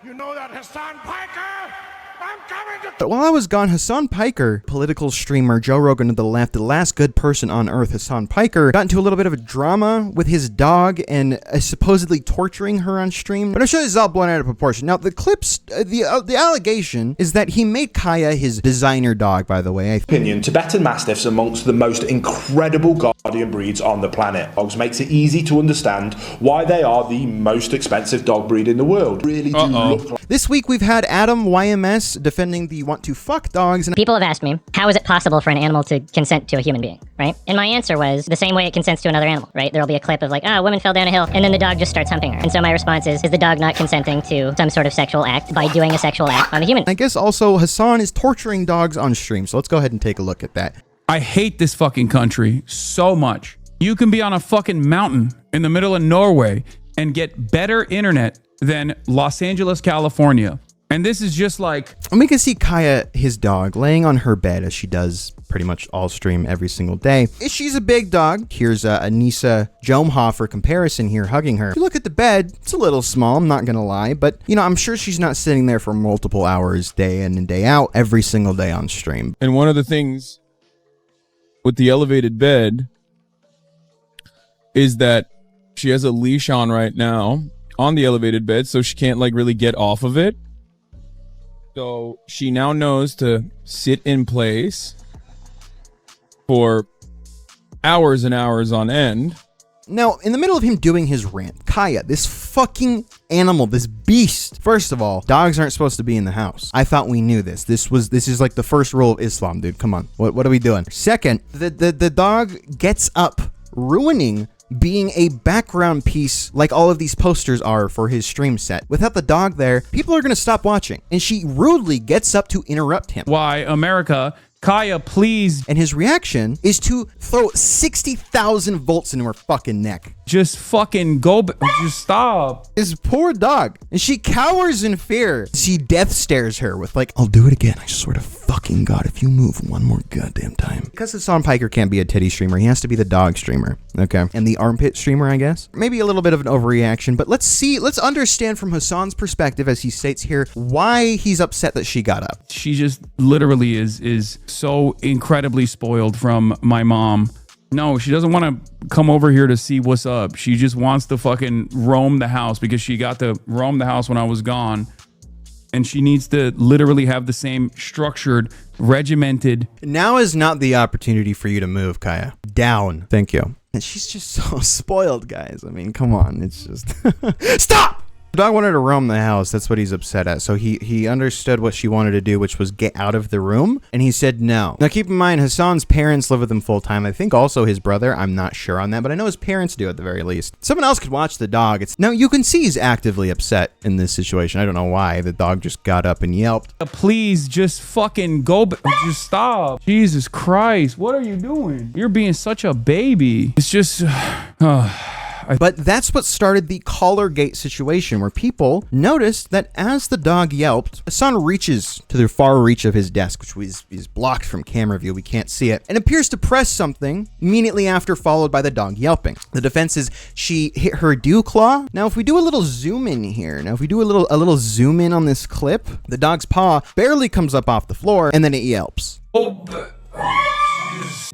You know that, Hassan Piker? I'm coming to... But while I was gone, Hassan Piker, political streamer, Joe Rogan to the left, the last good person on earth, Hassan Piker, got into a little bit of a drama with his dog and supposedly torturing her on stream. But I'm sure this is all blown out of proportion. Now, the clips, the allegation is that he made Kaya his designer dog, by the way. Opinion, Tibetan Mastiffs are amongst the most incredible guardian breeds on the planet. Dogs makes it easy to understand why they are the most expensive dog breed in the world. Really do look like... This week, we've had Adam YMS defending the want to fuck dogs. And people have asked me, how is it possible for an animal to consent to a human being, right? And my answer was the same way it consents to another animal, right? There'll be a clip of like, oh, a woman fell down a hill, and then the dog just starts humping her. And so my response is the dog not consenting to some sort of sexual act by doing a sexual act on a human? I guess also Hassan is torturing dogs on stream, so let's go ahead and take a look at that. I hate this fucking country so much. You can be on a fucking mountain in the middle of Norway and get better internet than Los Angeles, California. And this is just like... And we can see Kaya, his dog, laying on her bed as she does pretty much all stream every single day. She's a big dog. Here's Anissa Jomhofer comparison here, hugging her. If you look at the bed, it's a little small, I'm not gonna lie, but, you know, I'm sure she's not sitting there for multiple hours day in and day out every single day on stream. And one of the things with the elevated bed is that she has a leash on right now on the elevated bed, so she can't like really get off of it. So she now knows to sit in place for hours and hours on end. Now, in the middle of him doing his rant, Kaya, this fucking animal, this beast. First of all, dogs aren't supposed to be in the house. I thought we knew this. This is like the first rule of Islam, dude. Come on. What are we doing? Second, the dog gets up, ruining being a background piece like all of these posters are for his stream set. Without the dog there, people are going to stop watching. And she rudely gets up to interrupt him. Why, America, Kaya, please. And his reaction is to throw 60,000 volts into her fucking neck. Just fucking go, just stop. This poor dog. And she cowers in fear. She death stares her with like, I'll do it again. I swear to fucking God, if you move one more goddamn time. Because Hassan Piker can't be a titty streamer, he has to be the dog streamer. Okay. And the armpit streamer, I guess. Maybe a little bit of an overreaction, but let's understand from Hassan's perspective, as he states here, why he's upset that she got up. She just literally is so incredibly spoiled from my mom. No, she doesn't want to come over here to see what's up. She just wants to fucking roam the house because she got to roam the house when I was gone. And she needs to literally have the same structured, regimented... Now is not the opportunity for you to move, Kaya. Down. Thank you. And she's just so spoiled, guys. I mean, come on. It's just... Stop! The dog wanted to roam the house. That's what he's upset at. So he understood what she wanted to do, which was get out of the room. And he said no. Now, keep in mind, Hassan's parents live with him full time. I think also his brother. I'm not sure on that, but I know his parents do at the very least. Someone else could watch the dog. Now, you can see he's actively upset in this situation. I don't know why. The dog just got up and yelped. Please just fucking go. Just stop. Jesus Christ. What are you doing? You're being such a baby. It's just... But that's what started the Collargate situation, where people noticed that as the dog yelped, Hassan reaches to the far reach of his desk, which is blocked from camera view. We can't see it, and appears to press something immediately after, followed by the dog yelping. The defense is she hit her dew claw. Now, if we do a little zoom in here, a little zoom in on this clip, the dog's paw barely comes up off the floor, and then it yelps.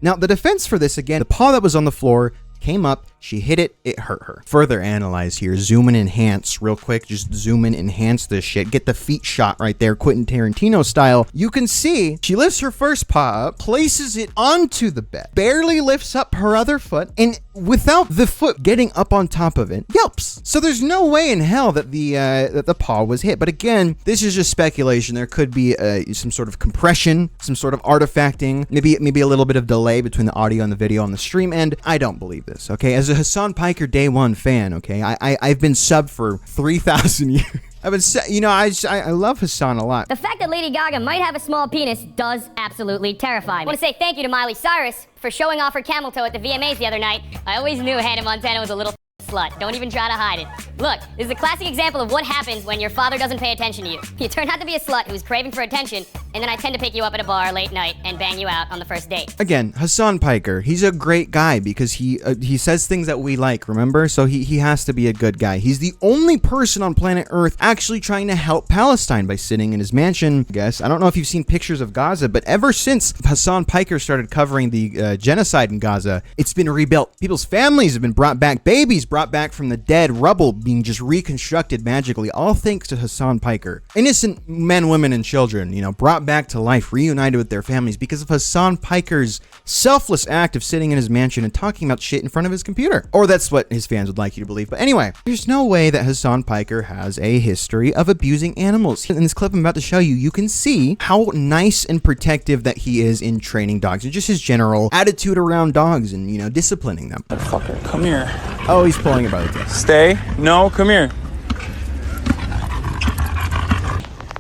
Now, the defense for this, again, the paw that was on the floor came up, she hit it, it hurt her. Further analyze here, zoom and enhance real quick, just zoom and enhance this shit. Get the feet shot right there, Quentin Tarantino style. You can see she lifts her first paw up, places it onto the bed, barely lifts up her other foot, and without the foot getting up on top of it, yelps. So there's no way in hell that the paw was hit. But again, this is just speculation. There could be some sort of compression, some sort of artifacting, maybe a little bit of delay between the audio and the video on the stream end. I don't believe this, okay? As a Hassan Piker Day 1 fan, okay, I've been subbed for 3,000 years. I've been, you know, I love Hassan a lot. The fact that Lady Gaga might have a small penis does absolutely terrify me. I want to say thank you to Miley Cyrus for showing off her camel toe at the VMAs the other night. I always knew Hannah Montana was a little slut. Don't even try to hide it. Look, this is a classic example of what happens when your father doesn't pay attention to you. You turn out to be a slut who's craving for attention, and then I tend to pick you up at a bar late night and bang you out on the first date. Again, Hassan Piker, he's a great guy because he says things that we like, remember? So he has to be a good guy. He's the only person on planet Earth actually trying to help Palestine by sitting in his mansion, I guess. I don't know if you've seen pictures of Gaza, but ever since Hassan Piker started covering the genocide in Gaza, it's been rebuilt. People's families have been brought back, babies brought back from the dead, rubble being just reconstructed magically, all thanks to Hassan Piker. Innocent men, women, and children, you know, brought back to life, reunited with their families because of Hassan Piker's selfless act of sitting in his mansion and talking about shit in front of his computer. Or that's what his fans would like you to believe. But anyway, there's no way that Hassan Piker has a history of abusing animals. In this clip I'm about to show you, you can see how nice and protective that he is in training dogs and just his general attitude around dogs and, you know, disciplining them. Fucker, come here. Oh, he's pulling it by the tail. Stay. No, come here.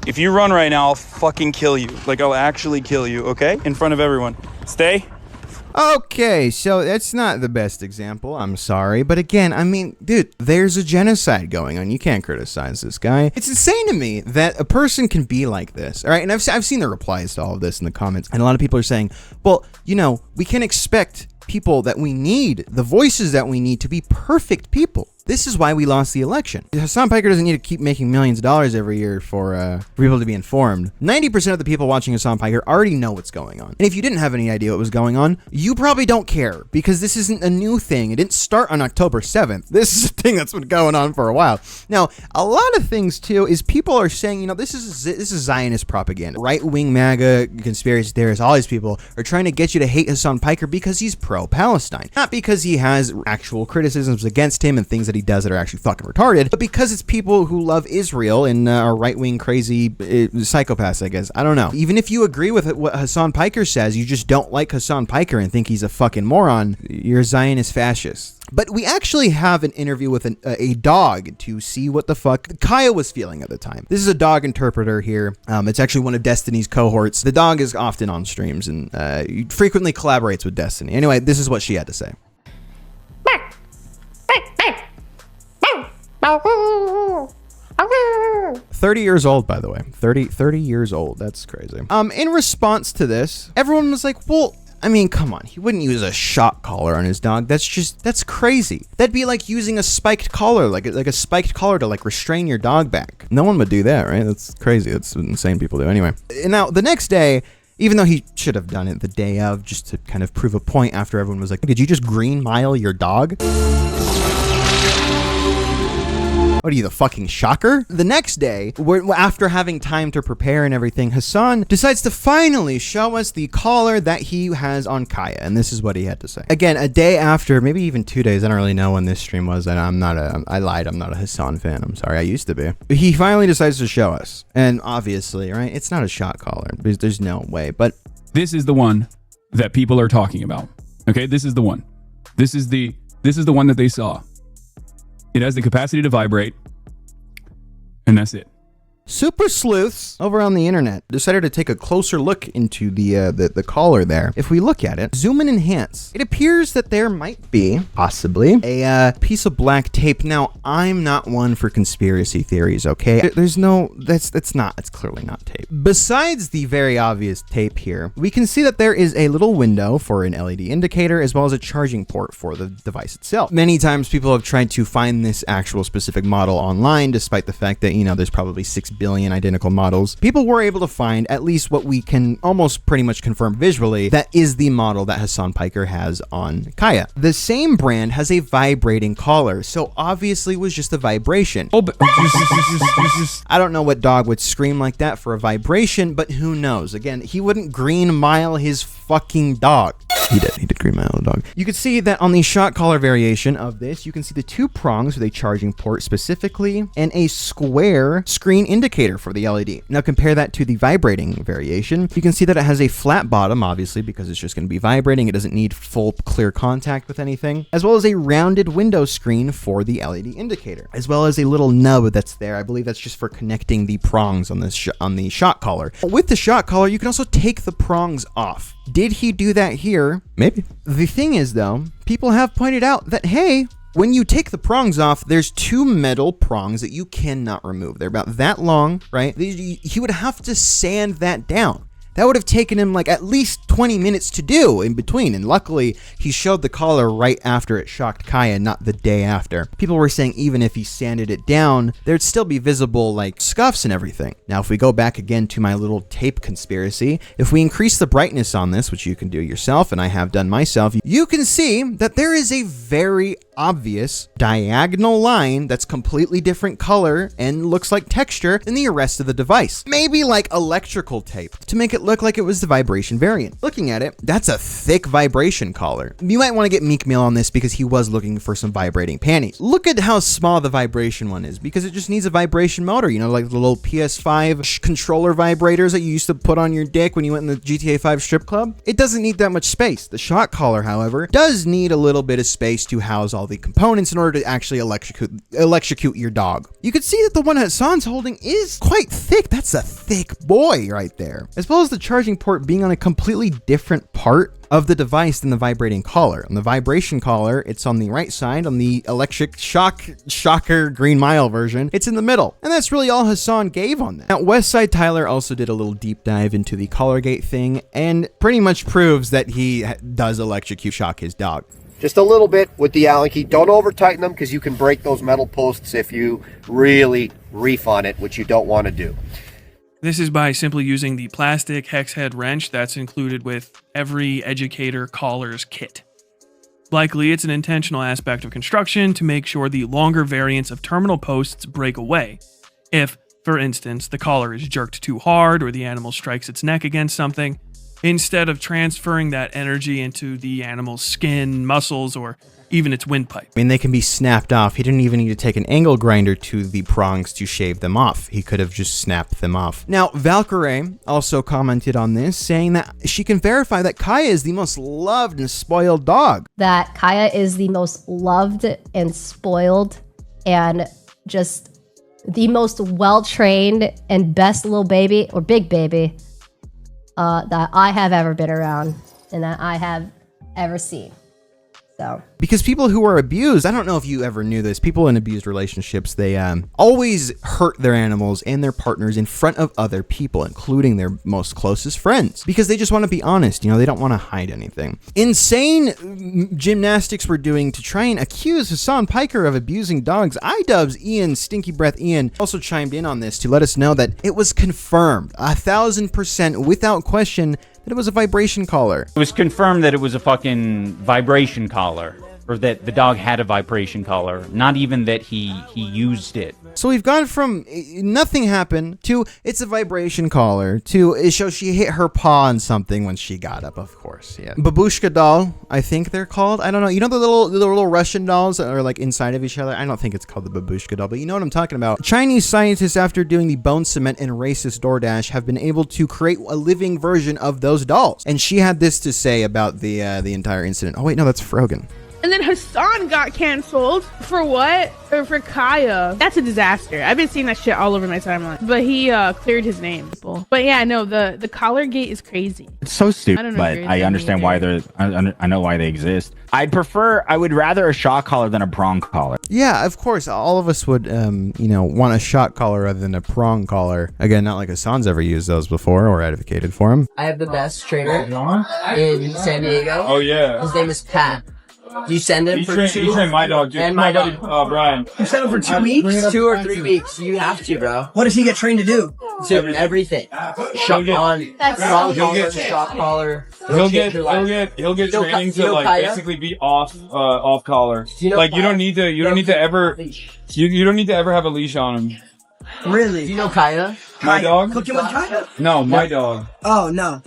If you run right now, I'll fucking kill you. Like, I'll actually kill you, okay? In front of everyone. Stay. Okay, so that's not the best example, I'm sorry, but again, I mean, dude, there's a genocide going on. You can't criticize this guy. It's insane to me that a person can be like this, all right? And I've seen the replies to all of this in the comments, and a lot of people are saying, well, you know, we can expect people that we need, the voices that we need to be perfect people. This is why we lost the election. Hassan Piker doesn't need to keep making millions of dollars every year for people to be informed. 90% of the people watching Hassan Piker already know what's going on. And if you didn't have any idea what was going on, you probably don't care because this isn't a new thing. It didn't start on October 7th. This is a thing that's been going on for a while. Now, a lot of things too is people are saying, you know, this is Zionist propaganda. Right-wing MAGA conspiracy theorists, all these people are trying to get you to hate Hassan Piker because he's pro-Palestine. Not because he has actual criticisms against him and things that he does that are actually fucking retarded, but because it's people who love Israel and are right-wing crazy psychopaths, I guess. I don't know. Even if you agree with what Hassan Piker says, you just don't like Hassan Piker and think he's a fucking moron, you're a Zionist fascist. But we actually have an interview with a dog to see what the fuck Kaya was feeling at the time. This is a dog interpreter here. It's actually one of Destiny's cohorts. The dog is often on streams and frequently collaborates with Destiny. Anyway, this is what she had to say. 30 years old, by the way. 30 years old. That's crazy. In response to this, everyone was like, well, I mean, come on. He wouldn't use a shock collar on his dog. That's crazy. That'd be like using a spiked collar, like a spiked collar to like restrain your dog back. No one would do that, right? That's crazy. That's what insane people do. Anyway, now the next day, even though he should have done it the day of just to kind of prove a point after everyone was like, did you just green mile your dog? What are you, the fucking shocker? The next day, after having time to prepare and everything, Hassan decides to finally show us the collar that he has on Kaya, and this is what he had to say. Again, a day after, maybe even 2 days, I don't really know when this stream was, and I lied, I'm not a Hassan fan, I'm sorry, I used to be. He finally decides to show us, and obviously, right, it's not a shot collar, there's no way, but... This is the one that people are talking about, okay? This is the one. This is the one that they saw. It has the capacity to vibrate, and that's it. Super sleuths over on the internet decided to take a closer look into the collar there. If we look at it, zoom and enhance, it appears that there might be possibly a piece of black tape. Now, I'm not one for conspiracy theories, okay? There's no, it's clearly not tape. Besides the very obvious tape here, we can see that there is a little window for an LED indicator as well as a charging port for the device itself. Many times people have tried to find this actual specific model online, despite the fact that, you know, there's probably 6 billion identical models. People were able to find at least what we can almost pretty much confirm visually that is the model that Hassan Piker has on Kaya. The same brand has a vibrating collar, so obviously it was just a vibration. Oh, but I don't know what dog would scream like that for a vibration, but who knows? Again, he wouldn't green mile his fucking dog. He did green mile the dog. You can see that on the shot collar variation of this, you can see the 2 prongs with a charging port specifically and a square screen indicator for the LED. Now compare that to the vibrating variation. You can see that it has a flat bottom, obviously, because it's just going to be vibrating. It doesn't need full clear contact with anything, as well as a rounded window screen for the LED indicator, as well as a little nub that's there. I believe that's just for connecting the prongs on this on the shot collar. With the shot collar, you can also take the prongs off. Did he do that here? Maybe. The thing is, though, people have pointed out that, hey, When you take the prongs off, there's 2 metal prongs that you cannot remove. They're about that long, right? He would have to sand that down. That would have taken him like at least 20 minutes to do in between, and luckily he showed the collar right after it shocked Kaya, not the day after. People were saying even if he sanded it down, there'd still be visible like scuffs and everything. Now if we go back again to my little tape conspiracy, if we increase the brightness on this, which you can do yourself and I have done myself, you can see that there is a very obvious diagonal line that's completely different color and looks like texture than the rest of the device. Maybe like electrical tape to make it look like it was the vibration variant. Looking at it, that's a thick vibration collar. You might want to get Meek Mill on this because he was looking for some vibrating panties. Look at how small the vibration one is because it just needs a vibration motor, you know, like the little PS5 controller vibrators that you used to put on your dick when you went in the GTA 5 strip club. It doesn't need that much space. The shock collar, however, does need a little bit of space to house all the components in order to actually electrocute your dog. You can see that the one Hassan's holding is quite thick. That's a thick boy right there. As well as the charging port being on a completely different part of the device than the vibrating collar. On the vibration collar, it's on the right side. On the electric shocker Green Mile version, it's in the middle. And that's really all Hassan gave on that. Now, Westside Tyler also did a little deep dive into the collar gate thing and pretty much proves that he does electrocute shock his dog. Just a little bit with the Allen key. Don't over tighten them because you can break those metal posts if you really reef on it, which you don't want to do. This is by simply using the plastic hex head wrench that's included with every educator collar's kit. Likely, it's an intentional aspect of construction to make sure the longer variants of terminal posts break away. If, for instance, the collar is jerked too hard or the animal strikes its neck against something, instead of transferring that energy into the animal's skin, muscles, or even its windpipe. I mean, they can be snapped off. He didn't even need to take an angle grinder to the prongs to shave them off. He could have just snapped them off. Now, Valkyrie also commented on this, saying that she can verify that Kaya is the most loved and spoiled dog. That Kaya is the most loved and spoiled and just the most well-trained and best little baby, or big baby, that I have ever been around and that I have ever seen. So. Because people who are abused, I don't know if you ever knew this, people in abused relationships, they always hurt their animals and their partners in front of other people, including their most closest friends, because they just want to be honest, you know, they don't want to hide anything. Insane gymnastics we're doing to try and accuse Hassan Piker of abusing dogs. iDubbbz Ian, Stinky Breath Ian, also chimed in on this to let us know that it was confirmed 1,000% without question that it was a vibration collar. It was confirmed that it was a fucking vibration collar, or that the dog had a vibration collar, not even that he used it. So we've gone from nothing happened to it's a vibration collar to it shows she hit her paw on something when she got up, of course. Yeah. Babushka doll, I think they're called. I don't know. You know the little Russian dolls that are like inside of each other? I don't think it's called the babushka doll, but you know what I'm talking about. Chinese scientists, after doing the bone cement and racist DoorDash, have been able to create a living version of those dolls. And she had this to say about the entire incident. Oh wait, no, that's Frogan. And then Hassan got canceled. For what? Or for Kaya. That's a disaster. I've been seeing that shit all over my timeline. But he cleared his name. But yeah, no, the collar gate is crazy. It's so stupid, but I understand why they're, I know why they exist. I would rather a shock collar than a prong collar. Yeah, of course. All of us would, want a shock collar rather than a prong collar. Again, not like Hassan's ever used those before or advocated for him. I have the best trainer in San Diego. Oh, yeah. His name is Pat. You send him for 2 You train my dog, dude. And my dog. Brian. You send him for 2 weeks? 2 or 3 weeks. You have to, bro. What does he get trained to do? Everything. Shock on, prong collar, shock collar. He'll get training to like basically be off collar. Like you don't need to ever have a leash on him. Really? Do you know Kaya? My dog? Cooking with Kaya? No, my dog. Oh no.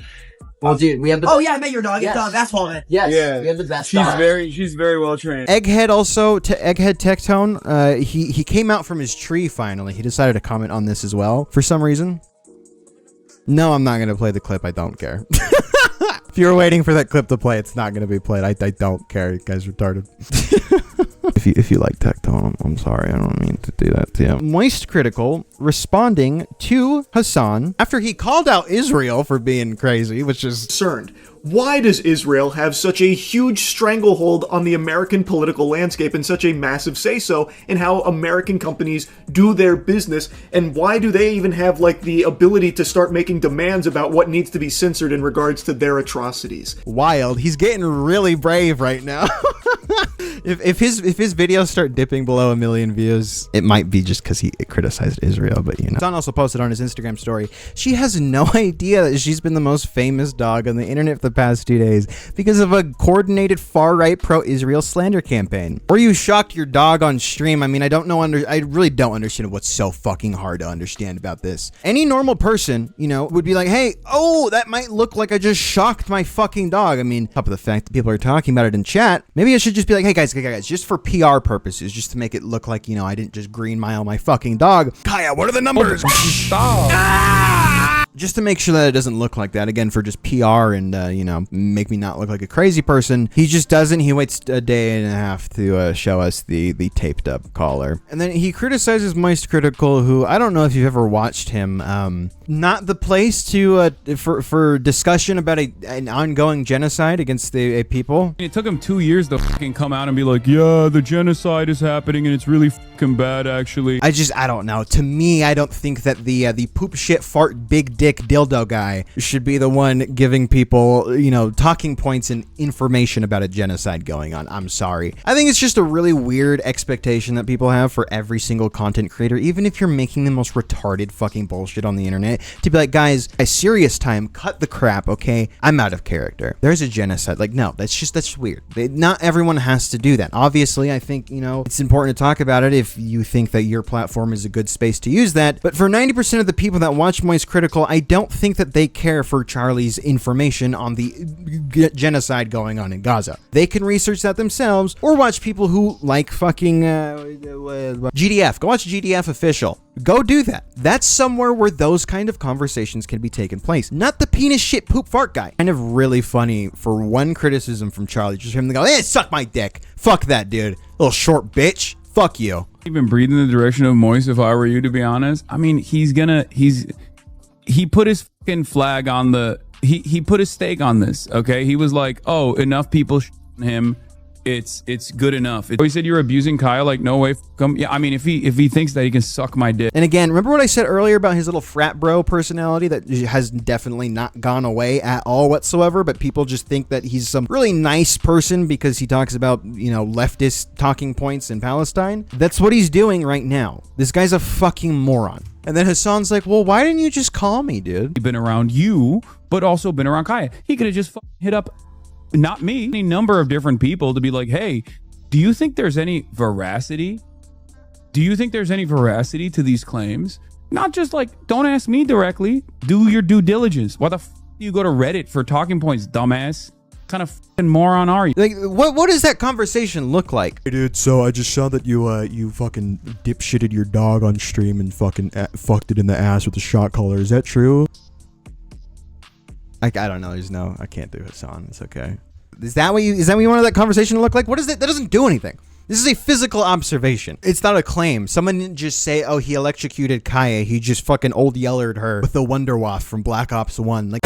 Well, dude, we have the. Oh yeah, I met your dog. It's basketball man. Yes. Yeah. We have the best. She's very well trained. Egghead also to Egghead Tectone. He came out from his tree finally. He decided to comment on this as well for some reason. No, I'm not gonna play the clip. I don't care. If you were waiting for that clip to play, it's not gonna be played. I don't care. You guys retarded. If you like Tectone, I'm sorry. I don't mean to do that to you. Moist Critical responding to Hassan after he called out Israel for being crazy, which is concerned. Why does Israel have such a huge stranglehold on the American political landscape and such a massive say-so in how American companies do their business? And why do they even have like the ability to start making demands about what needs to be censored in regards to their atrocities? Wild. He's getting really brave right now. If his videos start dipping below 1 million views, it might be just because he criticized Israel, but you know. Hassan also posted on his Instagram story, she has no idea that she's been the most famous dog on the internet for the past 2 days because of a coordinated far-right pro-Israel slander campaign. Or you shocked your dog on stream. I mean, I really don't understand what's so fucking hard to understand about this. Any normal person, you know, would be like, hey, oh, that might look like I just shocked my fucking dog. I mean, top of the fact that people are talking about it in chat, maybe I should just be like, hey guys, just for PR purposes, just to make it look like, you know, I didn't just green mile my fucking dog. Kaya, what are the numbers? Stop. Just to make sure that it doesn't look like that, again, for just PR and, you know, make me not look like a crazy person. He just doesn't. He waits a day and a half to show us the taped up collar. And then he criticizes Moist Critical, who I don't know if you've ever watched him. Not the place to for discussion about an ongoing genocide against the people. It took him 2 years to fucking come out and be like, yeah, the genocide is happening and it's really fucking bad, actually. I don't know. To me, I don't think that the poop shit fart big dick dildo guy should be the one giving people, you know, talking points and information about a genocide going on. I'm sorry. I think it's just a really weird expectation that people have for every single content creator, even if you're making the most retarded fucking bullshit on the internet, to be like, guys, a serious time, cut the crap, okay? I'm out of character. There's a genocide. Like, no, that's weird. Not everyone has to do that. Obviously, I think, you know, it's important to talk about it if you think that your platform is a good space to use that. But for 90% of the people that watch Moist Critical, I don't think that they care for Charlie's information on the genocide going on in Gaza. They can research that themselves or watch people who like fucking GDF. Go watch GDF Official. Go do that. That's somewhere where those kind of conversations can be taken place. Not the penis shit poop fart guy. Kind of really funny for one criticism from Charlie, just for him to go, hey, suck my dick. Fuck that, dude. Little short bitch. Fuck you. Even breathe in the direction of Moist if I were you, to be honest. I mean, he put his fucking flag on the, he put his stake on this, okay? He was like, oh, enough people him. It's good enough. He said you're abusing Kyle. Like, no way. Yeah, I mean, if he thinks that he can suck my dick. And again, remember what I said earlier about his little frat bro personality that has definitely not gone away at all whatsoever, but people just think that he's some really nice person because he talks about, you know, leftist talking points in Palestine. That's what he's doing right now. This guy's a fucking moron. And then Hassan's like, well, why didn't you just call me, dude? He's been around you, but also been around Kaya. He could have just hit up, not me, any number of different people to be like, hey, do you think there's any veracity? Do you think there's any veracity to these claims? Not just like, don't ask me directly. Do your due diligence. Why the f do you go to Reddit for talking points, dumbass? What kind of fucking moron are you? Like, what does that conversation look like? Hey, dude, so I just saw that you fucking dipshitted your dog on stream and fucking fucked it in the ass with a shot collar. Is that true? I don't know. I can't do Hassan. It's okay. Is that what you wanted that conversation to look like? What is it? That doesn't do anything. This is a physical observation. It's not a claim. Someone didn't just say, oh, he electrocuted Kaya. He just fucking old yellered her with the Wonder Waff from Black Ops 1. Like,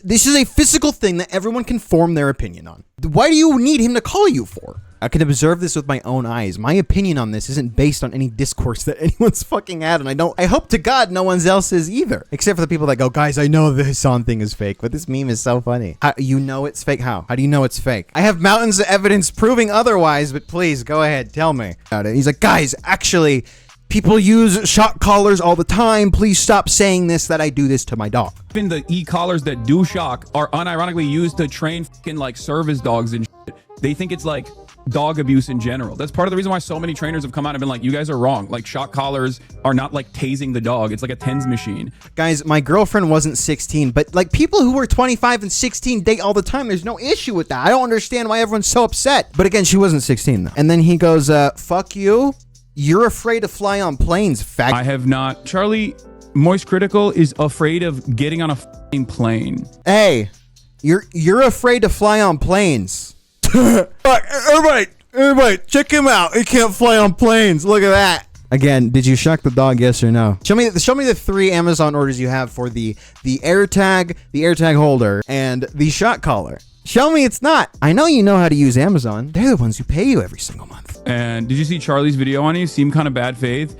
this is a physical thing that everyone can form their opinion on. Why do you need him to call you for? I can observe this with my own eyes. My opinion on this isn't based on any discourse that anyone's fucking had, and I hope to God no one else is either. Except for the people that go, guys, I know the Hassan thing is fake, but this meme is so funny. You know it's fake? How? How do you know it's fake? I have mountains of evidence proving otherwise, but please, go ahead, tell me about it. He's like, guys, actually, people use shock collars all the time. Please stop saying this, that I do this to my dog. Even the e-collars that do shock are unironically used to train fucking like service dogs and shit. They think it's like dog abuse in general. That's part of the reason why so many trainers have come out and been like, you guys are wrong. Like, shock collars are not like tasing the dog. It's like a TENS machine. Guys, my girlfriend wasn't 16, but like people who were 25 and 16 date all the time. There's no issue with that. I don't understand why everyone's so upset. But again, she wasn't 16 though. And then he goes, fuck you. You're afraid to fly on planes, fag. I have not. Charlie, Moist Critical is afraid of getting on a fucking plane. Hey, you're afraid to fly on planes. Everybody, check him out. He can't fly on planes. Look at that. Again, did you shock the dog? Yes or no? Show me the 3 Amazon orders you have for the AirTag holder, and the shock collar. Show me it's not. I know you know how to use Amazon. They're the ones who pay you every single month. And did you see Charlie's video on it? You seem kind of bad faith.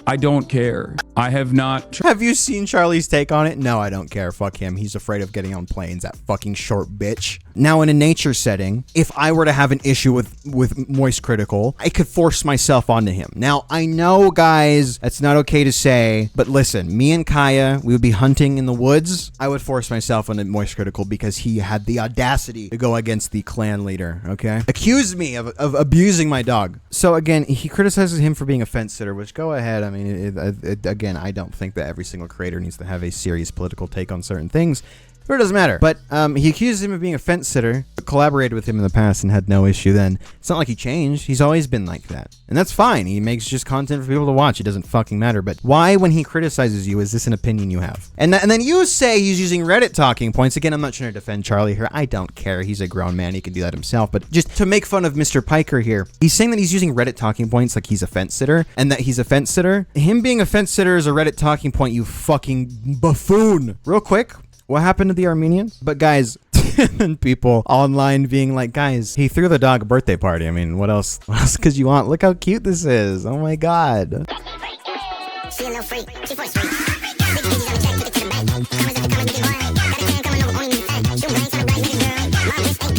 I don't care. I have not. Have you seen Charlie's take on it? No, I don't care. Fuck him. He's afraid of getting on planes, that fucking short bitch. Now, in a nature setting, if I were to have an issue with Moist Critical, I could force myself onto him. Now, I know, guys, that's not okay to say, but listen, me and Kaya, we would be hunting in the woods. I would force myself onto Moist Critical because he had the audacity to go against the clan leader, okay? Accused me of abusing my dog. So, again, he criticizes him for being a fence sitter, which, go ahead. I mean, again, I don't think that every single creator needs to have a serious political take on certain things, but it doesn't matter. But he accuses him of being a fence sitter, collaborated with him in the past and had no issue then. It's not like he changed. He's always been like that. And that's fine. He makes just content for people to watch. It doesn't fucking matter. But why, when he criticizes you, is this an opinion you have? And then you say he's using Reddit talking points. Again, I'm not trying to defend Charlie here. I don't care. He's a grown man. He can do that himself. But just to make fun of Mr. Piker here, he's saying that he's using Reddit talking points like he's a fence sitter, and that he's a fence sitter. Him being a fence sitter is a Reddit talking point, you fucking buffoon. Real quick, what happened to the Armenians? But guys, and people online being like, guys, he threw the dog a birthday party. I mean, what else could you want? Look how cute this is. Oh my god.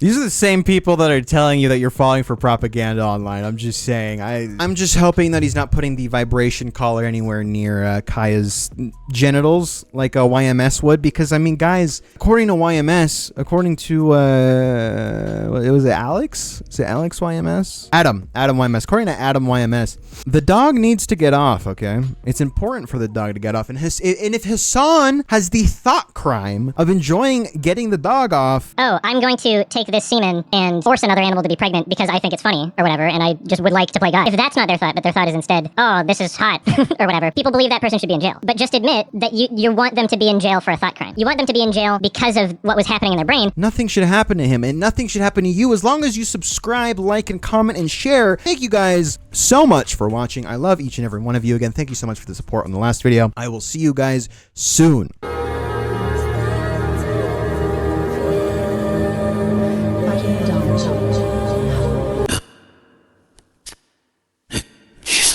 These are the same people that are telling you that you're falling for propaganda online. I'm just saying. I'm just hoping that he's not putting the vibration collar anywhere near Kaya's genitals like a YMS would, because, I mean, guys, according to YMS, according to, it was Alex? Is it Alex YMS? Adam YMS. According to Adam YMS, the dog needs to get off, okay? It's important for the dog to get off. And if Hassan has the thought crime of enjoying getting the dog off... Oh, I'm going to take this semen and force another animal to be pregnant because I think it's funny or whatever, and I just would like to play God. If that's not their thought, but their thought is instead, oh, this is hot or whatever, people believe that person should be in jail. But just admit that you want them to be in jail for a thought crime. You want them to be in jail because of what was happening in their brain. Nothing should happen to him, and nothing should happen to you as long as you subscribe, like, and comment, and share. Thank you guys so much for watching. I love each and every one of you. Again, thank you so much for the support on the last video. I will see you guys soon. She's